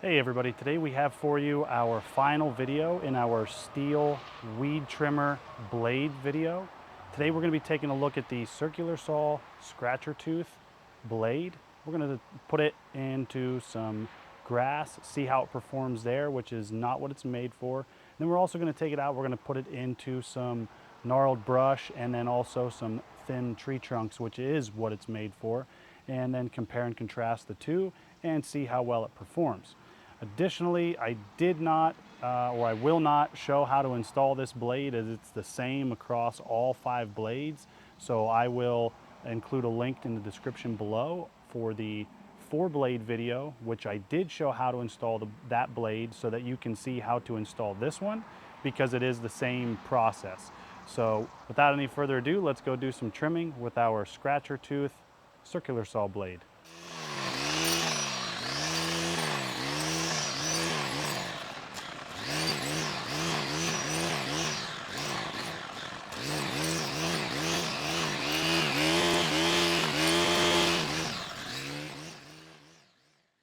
Hey everybody, today we have for you our final video in our Stihl weed trimmer blade video. Today we're going to be taking a look at the circular saw scratcher tooth blade. We're going to put it into some grass, see how it performs there, which is not what it's made for. Then we're also going to take it out, we're going to put it into some gnarled brush and then also some thin tree trunks, which is what it's made for, and then compare and contrast the two and see how well it performs. Additionally, I did not, or I will not show how to install this blade, as it's the same across all 5 blades. So I will include a link in the description below for the 4-blade video, which I did show how to install that blade so that you can see how to install this one, because it is the same process. So without any further ado, let's go do some trimming with our scratcher tooth circular saw blade.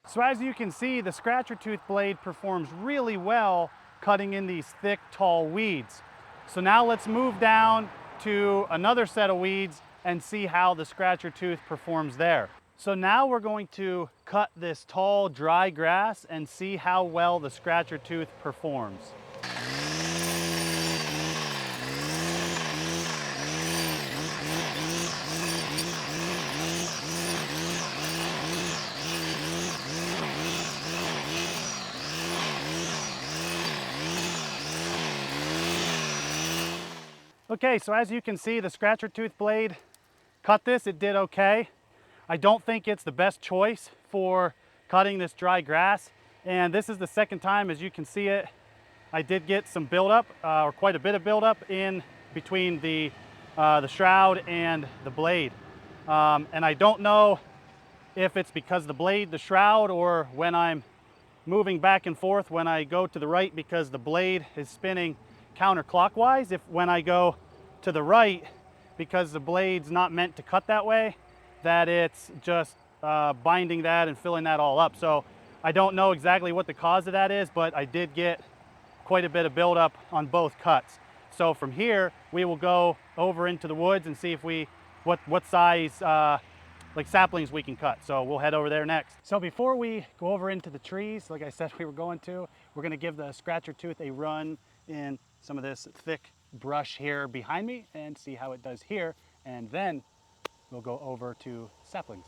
So as you can see, the scratcher tooth blade performs really well cutting in these thick, tall weeds. So now let's move down to another set of weeds and see how the scratcher tooth performs there. So now we're going to cut this tall, dry grass and see how well the scratcher tooth performs. Okay, so as you can see, the scratcher tooth blade cut this, it did okay. I don't think it's the best choice for cutting this dry grass. And this is the second time, as you can see it, I did get some buildup, or quite a bit of buildup in between the shroud and the blade. And I don't know if it's because the blade, the shroud, or when I'm moving back and forth when I go to the right, because the blade is spinning counterclockwise. If when I go to the right, because the blade's not meant to cut that way, that it's just binding that and filling that all up. So I don't know exactly what the cause of that is, but I did get quite a bit of buildup on both cuts. So from here, we will go over into the woods and see if what size like saplings we can cut. So we'll head over there next. So before we go over into the trees, like I said we were going to, we're gonna give the scratcher tooth a run in some of this thick brush here behind me and see how it does here. And then we'll go over to saplings.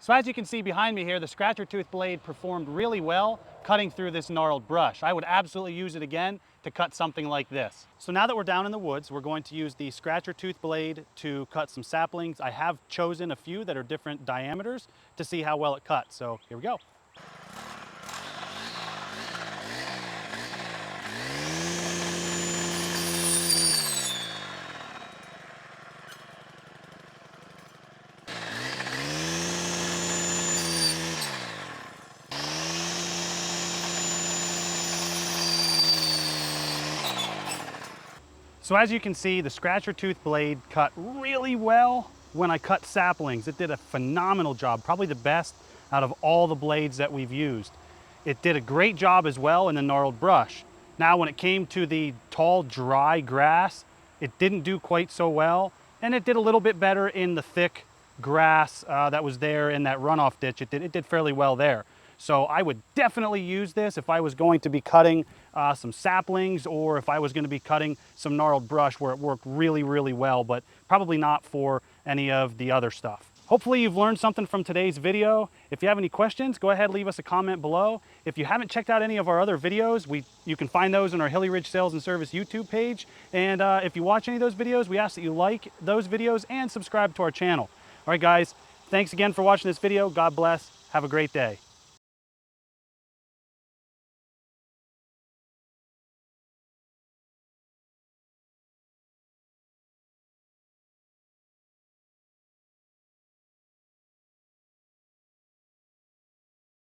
So as you can see behind me here, the scratcher tooth blade performed really well cutting through this gnarled brush. I would absolutely use it again to cut something like this. So now that we're down in the woods, we're going to use the scratcher tooth blade to cut some saplings. I have chosen a few that are different diameters to see how well it cuts. So here we go. So as you can see, the scratcher tooth blade cut really well when I cut saplings. It did a phenomenal job, probably the best out of all the blades that we've used. It did a great job as well in the gnarled brush. Now when it came to the tall, dry grass, it didn't do quite so well, and it did a little bit better in the thick grass that was there in that runoff ditch. It did fairly well there. So I would definitely use this if I was going to be cutting some saplings, or if I was going to be cutting some gnarled brush where it worked really, really well, but probably not for any of the other stuff. Hopefully you've learned something from today's video. If you have any questions, go ahead, leave us a comment below. If you haven't checked out any of our other videos, you can find those on our Hilly Sales and Service YouTube page. And if you watch any of those videos, we ask that you like those videos and subscribe to our channel. All right, guys, thanks again for watching this video. God bless. Have a great day.